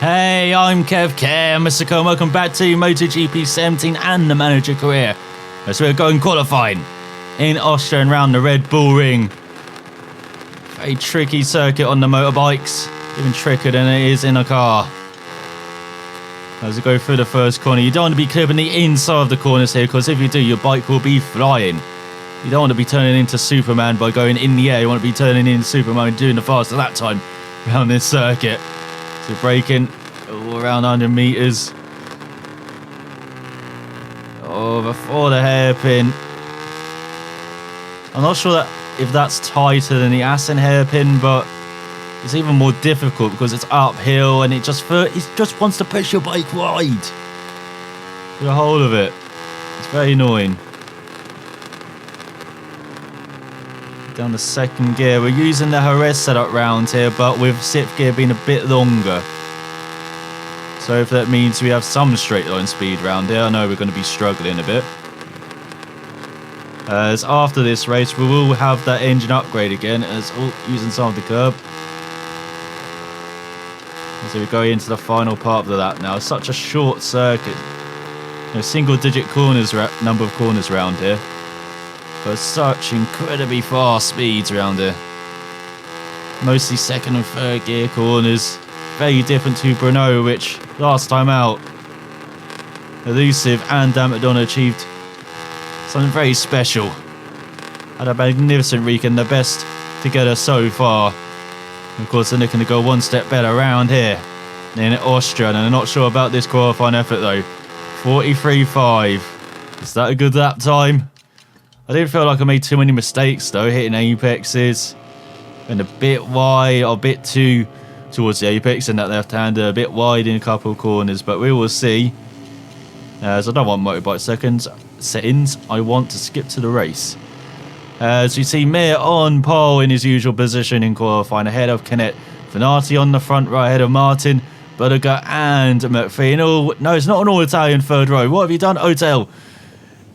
Hey, I'm Kev Mr. Cole. Welcome back to MotoGP 17 and the manager career as we're going qualifying in Austria and round the Red Bull Ring. Very tricky circuit on the motorbikes, even trickier than it is in a car. As we go through the first corner, you don't want to be clipping the inside of the corners here, because if you do, your bike will be flying. You don't want to be turning into Superman by going in the air. You want to be turning into Superman and doing the fastest lap time around this circuit. So braking all around 100 meters. Oh, before the hairpin. I'm not sure if that's tighter than the Assen hairpin, but it's even more difficult because it's uphill and it just wants to push your bike wide. Get a hold of it. It's very annoying. Down the second gear. We're using the Jerez setup round here, but with 6th gear being a bit longer. So if that means we have some straight line speed round here, I know we're going to be struggling a bit. As after this race, we will have that engine upgrade again, as using some of the curb. So we go into the final part of that now. It's such a short circuit. Single-digit corners, number of corners around here. But such incredibly fast speeds around here. Mostly second and third gear corners. Very different to Brno, which last time out, Elusive and Damadonna achieved something very special. Had a magnificent weekend, the best together so far. And of course, they're looking to go one step better around here in Austria. And I'm not sure about this qualifying effort though. 43.5. Is that a good lap time? I didn't feel like I made too many mistakes though, hitting apexes. And a bit wide, or a bit too towards the apex and that left-hander, a bit wide in a couple of corners, but we will see. As I don't want motorbike settings, I want to skip to the race. As you see Mir on pole in his usual position in qualifying, ahead of Canet. Finati on the front right, ahead of Martin, Bottega and McPhee. No, it's not an all-Italian third row. What have you done, Hotel?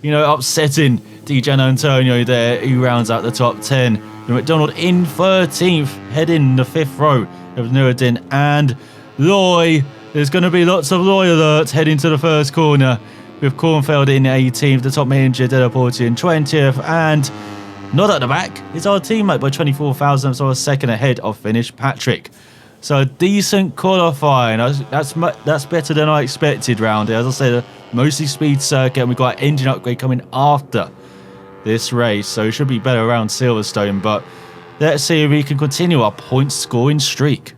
Upsetting Di Gianantonio there, who rounds out the top 10. McDonald in 13th, heading the 5th row of Nuruddin and Loy. There's going to be lots of Loy alerts heading to the first corner, with Kornfeld in 18th, the top manager Delaporte in 20th, and not at the back is our teammate by 24,000, so a second ahead of finish Patrick. So a decent qualifying. That's better than I expected round here. As I said, mostly speed circuit, and we've got an engine upgrade coming after this race, so it should be better around Silverstone. But let's see if we can continue our point scoring streak.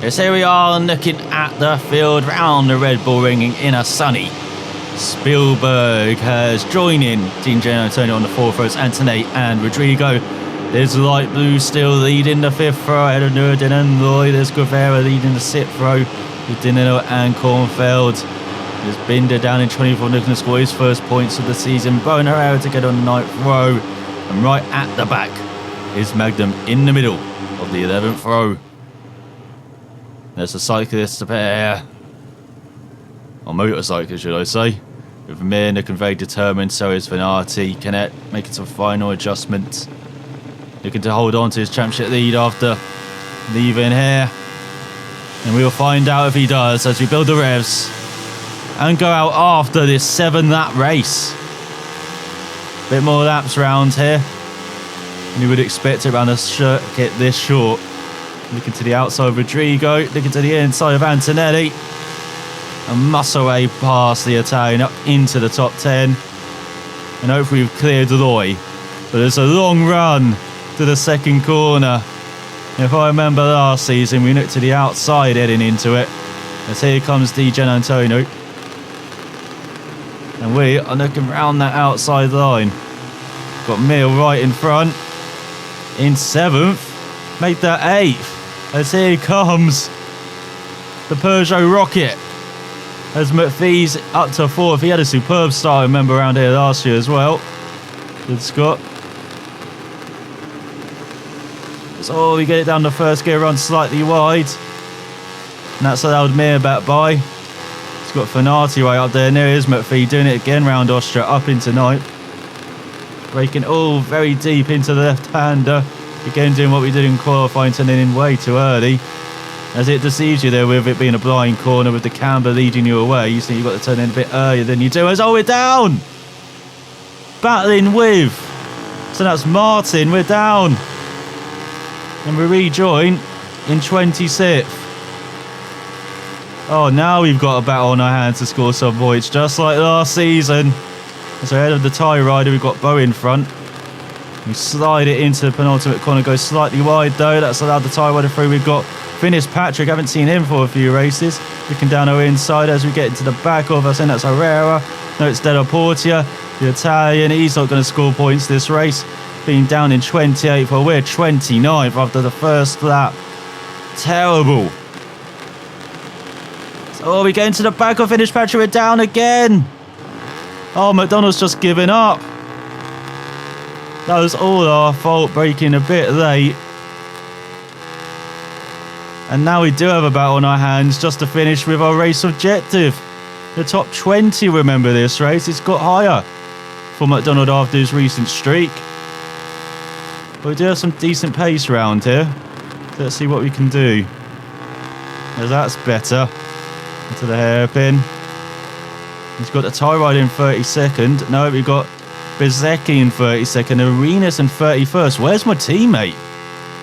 Yes, here we are looking at the field round the Red Bull Ring in a sunny Spielberg. Has joined in Team Gianantonio on the 4th rows, Antonet and Rodrigo. There's light blue still leading the 5th row ahead of Nuruddin and Loy. There's Guevara leading the 6th row with Dinero and Kornfeld. There's Binder down in 24th, looking to score his first points of the season. Bowen Herrera to get on the 9th row. And right at the back is Magnum in the middle of the 11th row. There's a cyclist pair. Or motorcyclist, should I say. With Mir looking very determined, so is Finati. Canet making some final adjustments. Looking to hold on to his championship lead after leaving here. And we'll find out if he does as we build the revs and go out after this 7-lap race. Bit more laps round here than you would expect around a circuit this short. Looking to the outside of Rodrigo, looking to the inside of Antonelli, and muscle way past the Italian up into the top 10. And hopefully we've cleared Loy. But there's a long run to the second corner. If I remember last season, we looked to the outside heading into it. As here comes Di Gianantonio. And we are looking round that outside line. Got Mir right in front. In 7th. Made that 8th. As here comes the Peugeot Rocket. As McPhee's up to 4th. He had a superb start, I remember, around here last year as well. Good Scott. So we get it down the first gear, run slightly wide. And that's allowed Mir back by. He's got Finati right up there. And there is McPhee doing it again round Austria, up into 9th. Breaking all very deep into the left-hander. Again, doing what we did in qualifying, turning in way too early. as it deceives you there with it being a blind corner with the camber leading you away. You think you've got to turn in a bit earlier than you do. As we're down! Battling with. So that's Martin. We're down. And we rejoin in 26th. Oh, now we've got a battle on our hands to score some points, just like last season. So ahead of the tie rider, we've got Bo in front. We slide it into the penultimate corner, goes slightly wide though. That's allowed the tie rider through. We've got Patrick. Haven't seen him for a few races. Looking down our inside as we get into the back of us, and that's Herrera. No, it's Della Portia, the Italian. He's not going to score points this race. Being down in 28th, well, we're 29th after the first lap. Terrible. So we get into the back of Patrick. We're down again. Oh, McDonald's just giving up. That was all our fault, breaking a bit late. And now we do have a battle on our hands just to finish with our race objective. The top 20, remember this race. It's got higher for McDonald after his recent streak. But we do have some decent pace around here. So let's see what we can do. As that's better. Into the hairpin. He's got the tie rider in 32nd. No, we've got Bezecchi in 32nd. Arenas in 31st. Where's my teammate?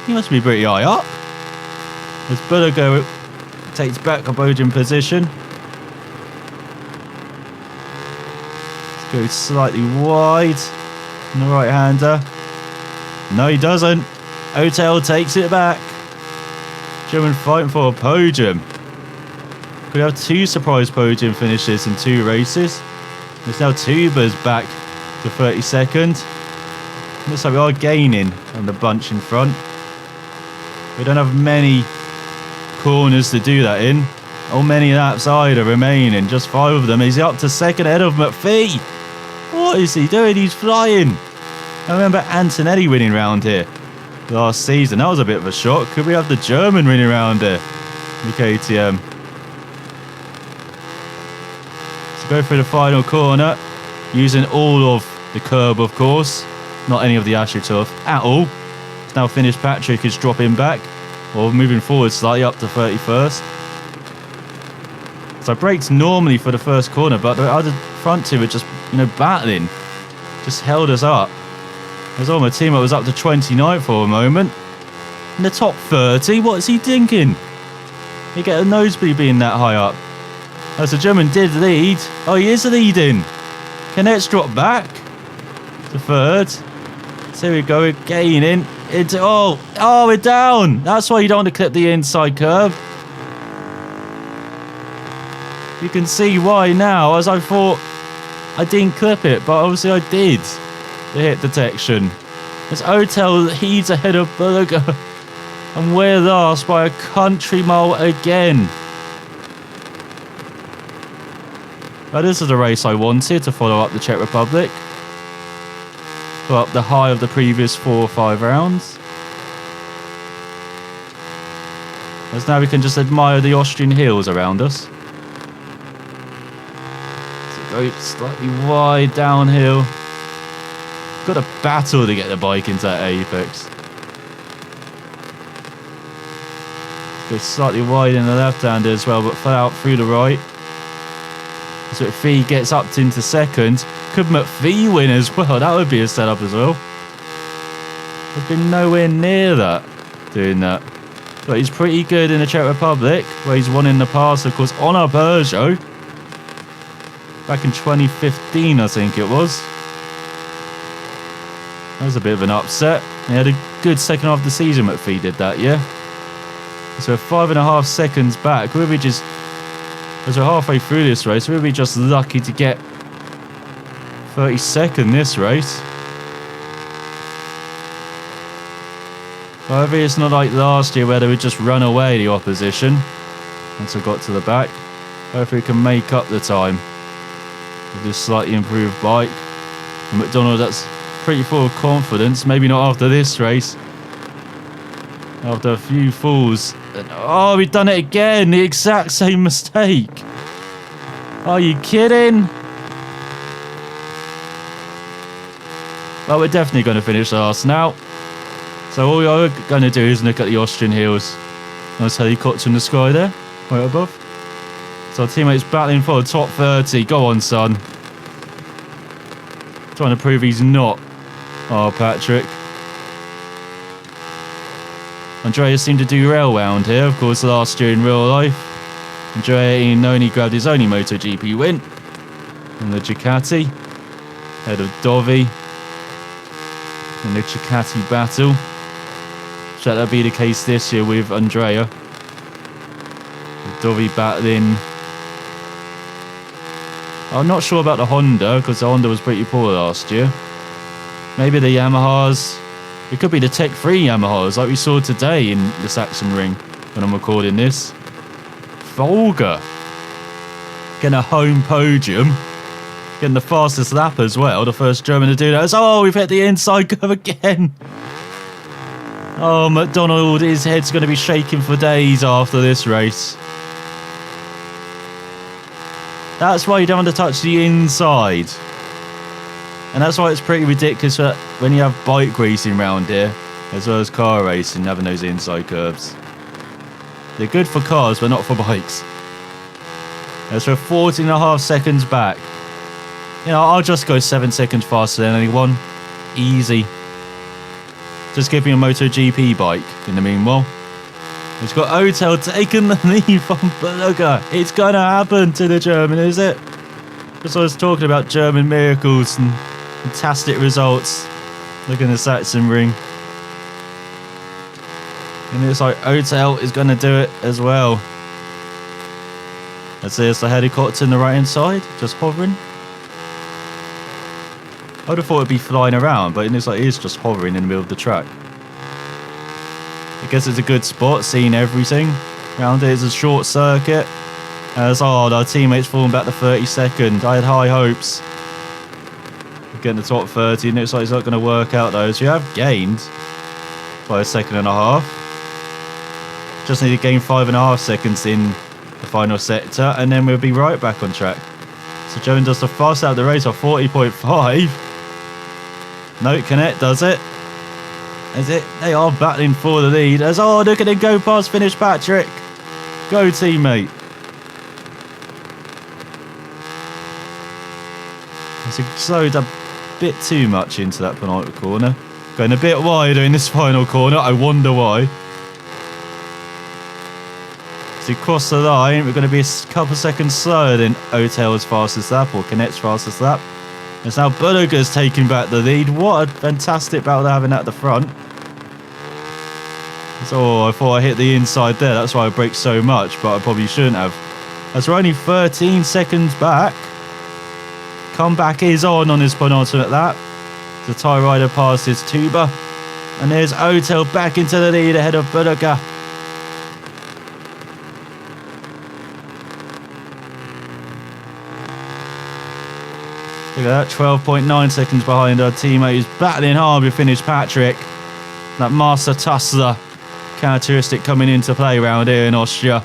He must be pretty high up. As Bulliger takes back a podium position. Let's go slightly wide. On the right-hander. No, he doesn't. Hotel takes it back. German fighting for a podium. We have 2 surprise podium finishes in 2 races. There's now Tubers back to 32nd. Looks like we are gaining on the bunch in front. We don't have many corners to do that in, or many laps either remaining. Just 5 of them. He's up to 2nd ahead of McPhee. What is he doing? He's flying. I remember Antonelli winning round here last season. That was a bit of a shock. Could we have the German winning round here? The KTM. So go through the final corner, using all of the curb, of course. Not any of the AstroTurf at all. Now Patrick is dropping back, or moving forward slightly up to 31st. So brakes normally for the first corner, but the other front 2 were just, battling. Just held us up. As all my teammate was up to 29th for a moment. In the top 30, what is he thinking? You get a nosebleed being that high up. As the German did lead. Oh, he is leading. Canet's dropped back to 3rd. So here we go, we're gaining into, oh, we're down. That's why you don't want to clip the inside curve. You can see why now, as I thought I didn't clip it, but obviously I did. The hit detection. As Hotel he's ahead of Bulliger, and we're last by a country mile again. But this is the race I wanted to follow up the Czech Republic. Put up the high of the previous 4 or 5 rounds. As now we can just admire the Austrian hills around us. So go slightly wide downhill. Got a battle to get the bike into that apex. Go slightly wide in the left-hander as well, but fell out through the right. So McPhee gets up into 2nd. Could McPhee win as well? That would be a setup as well. I've been nowhere near that, doing that. But he's pretty good in the Czech Republic, where he's won in the past, of course, on a Peugeot. Back in 2015, I think it was. That was a bit of an upset. He had a good second half of the season, McPhee did that, yeah? So 5.5 seconds back. We'll be just, as we're halfway through this race, we'll be just lucky to get 32nd this race. However, it's not like last year where they would just run away the opposition once we got to the back. Hopefully we can make up the time with this slightly improved bike. And McDonald, that's pretty full of confidence. Maybe not after this race. After a few falls. Oh, we've done it again. The exact same mistake. Are you kidding? Well, we're definitely going to finish last now. So all we're going to do is look at the Austrian hills. Nice helicopter in the sky there, right above. So our teammate's battling for the top 30. Go on, son. Trying to prove he's not. Oh, Patrick. Andrea seemed to do rail round here, of course, last year in real life. Andrea only grabbed his only MotoGP win in the Ducati, ahead of Dovi in the Ducati battle. Shall that be the case this year with Andrea? With Dovi battling. I'm not sure about the Honda, because the Honda was pretty poor last year. Maybe the Yamahas. It could be the Tech 3 Yamahas, like we saw today in the Saxon Ring when I'm recording this. Volga getting a home podium, getting the fastest lap as well, the first German to do that. Oh, we've hit the inside curve again. Oh, McDonald, his head's going to be shaking for days after this race. That's why you don't want to touch the inside. And that's why it's pretty ridiculous that when you have bike racing around here, as well as car racing, having those inside curves. They're good for cars, but not for bikes. As for 14.5 seconds back. You know, I'll just go 7 seconds faster than anyone. Easy. Just give me a MotoGP bike in the meanwhile. It's got Hotel taking the lead from Berger. It's going to happen to the German, is it? Because I was talking about German miracles and fantastic results. Look in the Saxon Ring. And it's like Hotel is going to do it as well. Let's see, it's the helicopter in the right hand side, just hovering. I would have thought it'd be flying around, but it looks like it is just hovering in the middle of the track. I guess it's a good spot, seeing everything. Around it is a short circuit. As hard, our teammates falling back to 32nd. I had high hopes of getting the top 30. It looks like it's not going to work out though. So you have gained by 1.5 seconds. Just need to gain 5.5 seconds in the final sector, and then we'll be right back on track. So Joan does the fast out of the race of 40.5. No, Canet does it. Is it? They are battling for the lead. As oh, look at him go past finish Patrick. Go teammate. He slowed a bit too much into that penultimate corner. Going a bit wider in this final corner. I wonder why. To cross the line, we're going to be a couple seconds slower than Hotel's fastest lap or Canet's fastest lap. It's now Berger's taking back the lead. What a fantastic battle they're having at the front. So I thought I hit the inside there. That's why I braked so much, but I probably shouldn't have. As we're only 13 seconds back. Comeback is on his penultimate lap. The tie rider passes Tuba. And there's Hotel back into the lead ahead of Berger. Look at that, 12.9 seconds behind our teammate who's battling hard with Finnish Patrick. That Master Tussler characteristic coming into play around here in Austria.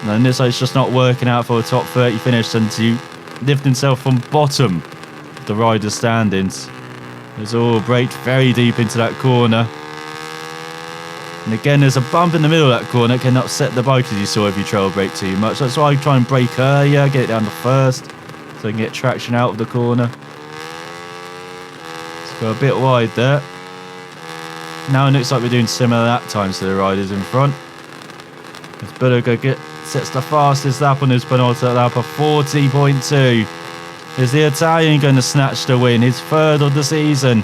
And this is just not working out for a top 30 finish and to lift himself from bottom of the rider's standings. It's all braked very deep into that corner. And again, there's a bump in the middle of that corner. It can upset the bike as you saw if you trail brake too much. That's why I try and brake earlier, get it down to first. So I can get traction out of the corner. Let's go a bit wide there. Now it looks like we're doing similar lap times to the riders in front. As Berger sets the fastest lap on his penultimate lap of 40.2. Is the Italian going to snatch the win? His third of the season.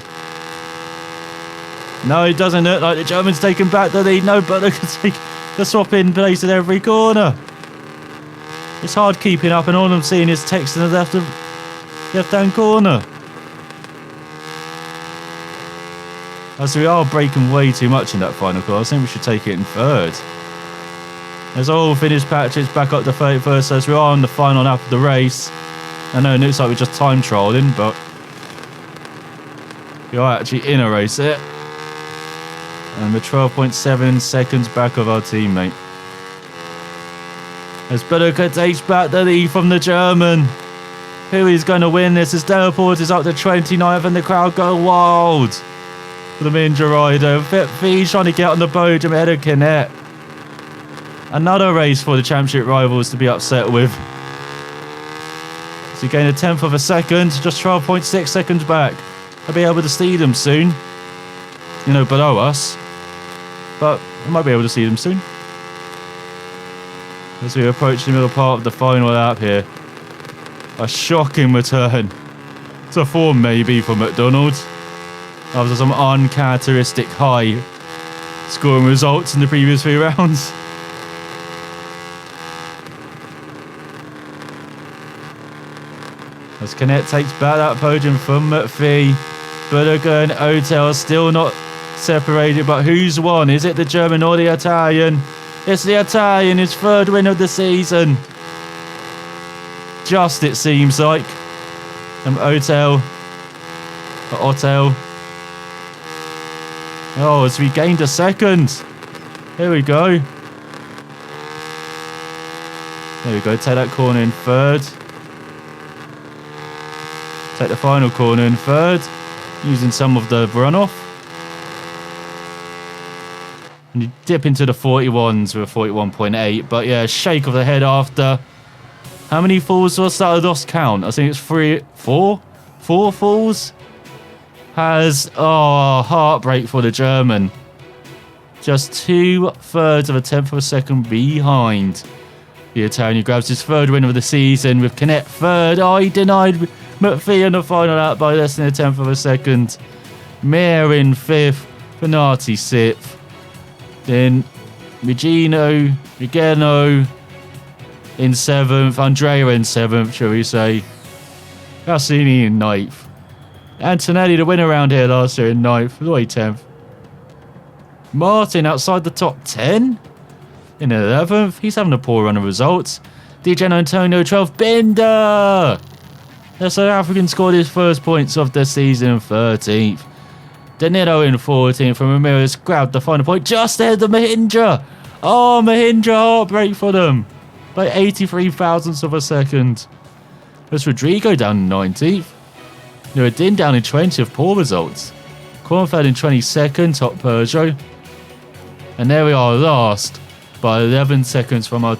No, it doesn't look like the German's taking back the lead. No, Berger can take the swap in place at every corner. It's hard keeping up, and all I'm seeing is text in the left-hand corner. As we are braking way too much in that final corner, I think we should take it in third. As all finished Patrick's back up to 31st, as we are on the final lap of the race. I know it looks like we're just time trialing, but we are actually in a race here. And we're 12.7 seconds back of our teammate. As Berger takes back the lead from the German. Who is going to win this? As Delaport is up to 29th and the crowd go wild. For the Ninja rider. He's trying to get on the podium ahead of Canet. Another race for the championship rivals to be upset with. So you gain a tenth of a second, just 12.6 seconds back. I'll be able to see them soon. You know, below us. But I might be able to see them soon. As we approach the middle part of the final lap here. A shocking return to form maybe for McDonald's. After some uncharacteristic high scoring results in the previous 3 rounds. As Canet takes back that podium from McPhee. Bulliger and Otel still not separated, but who's won? Is it the German or the Italian? It's the Italian, his 3rd win of the season. Just it seems like. Otel. Oh, as we gained a second. Here we go. There we go, take that corner in 3rd. Take the final corner in 3rd, using some of the runoff. And you dip into the 41s with a 41.8. But yeah, shake of the head after. How many falls was that? I lost count. I think it's 4 falls. Heartbreak for the German. Just 2/3 of a tenth of a second behind the Italian. He grabs his 3rd win of the season with Canet 3rd. Oh, he denied McPhee in the final lap by less than a tenth of a second. Mayer in 5th. Finati 6th. Then Regino in 7th. Andrea in 7th, shall we say. Cassini in 9th. Antonelli, the winner around here last year, in 9th. Lloyd 10th. Martin outside the top 10 in 11th. He's having a poor run of results. DJ Antonio 12th. Binder! The South African scored his 1st points of the season, 13th. Danilo in 14th. And Ramirez grabbed the final point just ahead of Mahindra. Oh, Mahindra, heartbreak for them. By 83 thousandths of a second. There's Rodrigo down in 19th. Nuruddin down in 20th, poor results. Kornfeld in 22nd, top Peugeot. And there we are, last by 11 seconds from our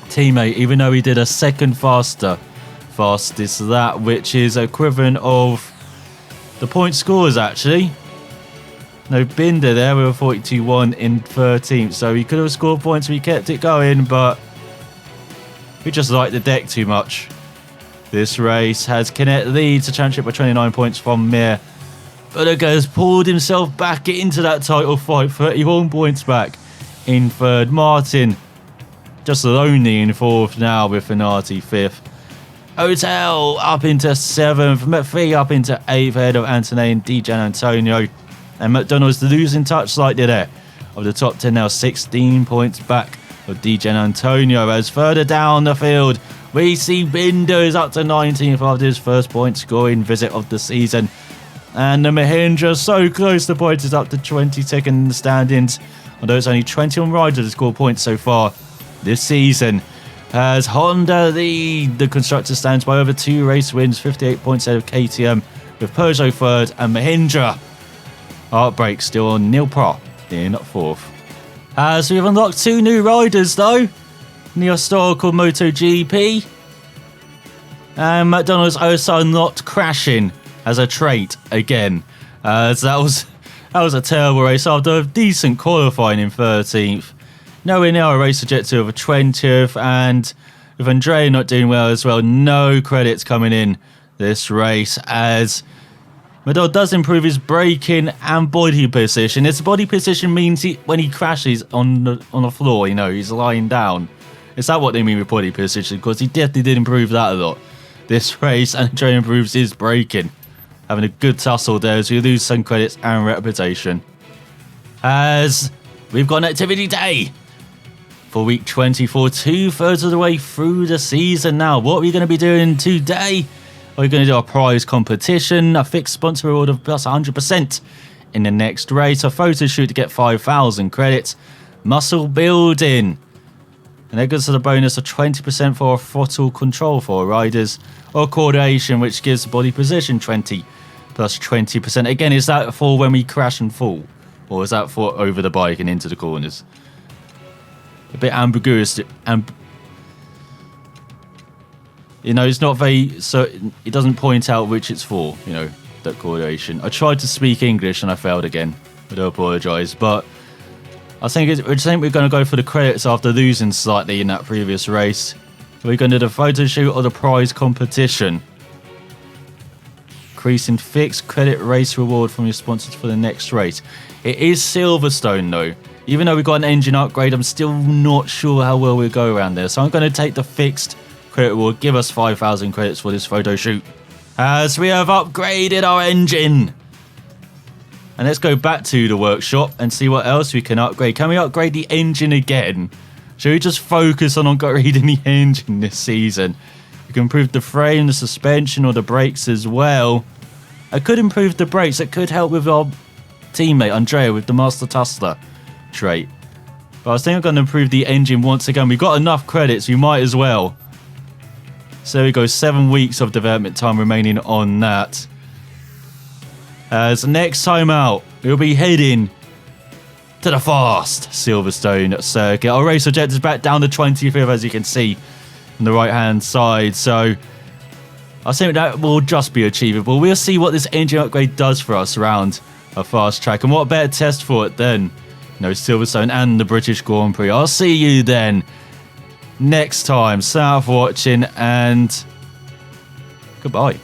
teammate, even though he did a second faster. Fastest lap, which is equivalent of the point scores actually. No Binder there with a 42.1 in 13th, so he could have scored points if he kept it going, but we just like the deck too much. This race has Canet leads the championship by 29 points from Mir. Bulliger has pulled himself back into that title fight, 31 points back in 3rd. Martin just lonely in 4th now with Finati 5th. Otel up into 7th. McPhee up into 8th ahead of Antonelli and DJ Antonio. And McDonald's losing touch slightly there. Of the top 10 now, 16 points back of DJ Antonio. As further down the field, we see Binder is up to 19th after his 1st point scoring visit of the season. And the Mahindra so close to points is up to 22nd in the standings. Although it's only 21 riders that scored points so far this season. As Honda lead the constructor stands by over 2 race wins, 58 points ahead of KTM, with Peugeot 3rd and Mahindra. Heartbreak still on Neil Pro in 4th. As we've unlocked 2 new riders though, in the historical MotoGP. And McDonald's also not crashing as a trait again. So that was a terrible race after a decent qualifying in 13th. Nowhere near a race objective of a 20th, and with Andrea not doing well as well, no credits coming in this race as Madol does improve his braking and body position. His body position means when he crashes on the floor, you know, he's lying down. Is that what they mean with body position? Because he definitely did improve that a lot this race, and Andrea improves his braking. Having a good tussle there as we lose some credits and reputation. As we've got an activity day for week 24, 2/3 of the way through the season now. What are we going to be doing today? We're going to do a prize competition, a fixed sponsor reward of plus 100% in the next race, a photo shoot to get 5,000 credits, muscle building, and that goes to the bonus of 20% for a throttle control for riders, or coordination, which gives the body position 20 plus 20%. Again, is that for when we crash and fall, or is that for over the bike and into the corners? a bit ambiguous. You know, it's not very, so it doesn't point out which it's for, you know, that coordination. I tried to speak English and I failed again. I do apologise, but I think we're going to go for the credits after losing slightly in that previous race. We're going to do the photo shoot or the prize competition. Increasing fixed credit race reward from your sponsors for the next race. It is Silverstone though. Even though we got an engine upgrade, I'm still not sure how well we'll go around there. So I'm going to take the fixed credit reward. Give us 5,000 credits for this photo shoot. As we have upgraded our engine. And let's go back to the workshop and see what else we can upgrade. Can we upgrade the engine again? Should we just focus on upgrading the engine this season? We can improve the frame, the suspension, or the brakes as well. I could improve the brakes. It could help with our teammate, Andrea, with the Master Tussler trait. But I think I'm going to improve the engine once again. We've got enough credits. We might as well. So there we go. 7 weeks of development time remaining on that. As next time out, we'll be heading to the fast Silverstone circuit. Our race objective is back down to 25th, as you can see on the right hand side. So I think that will just be achievable. We'll see what this engine upgrade does for us around a fast track, and what better test for it than, you know, Silverstone and the British Grand Prix. I'll see you then next time. Thanks for watching and goodbye.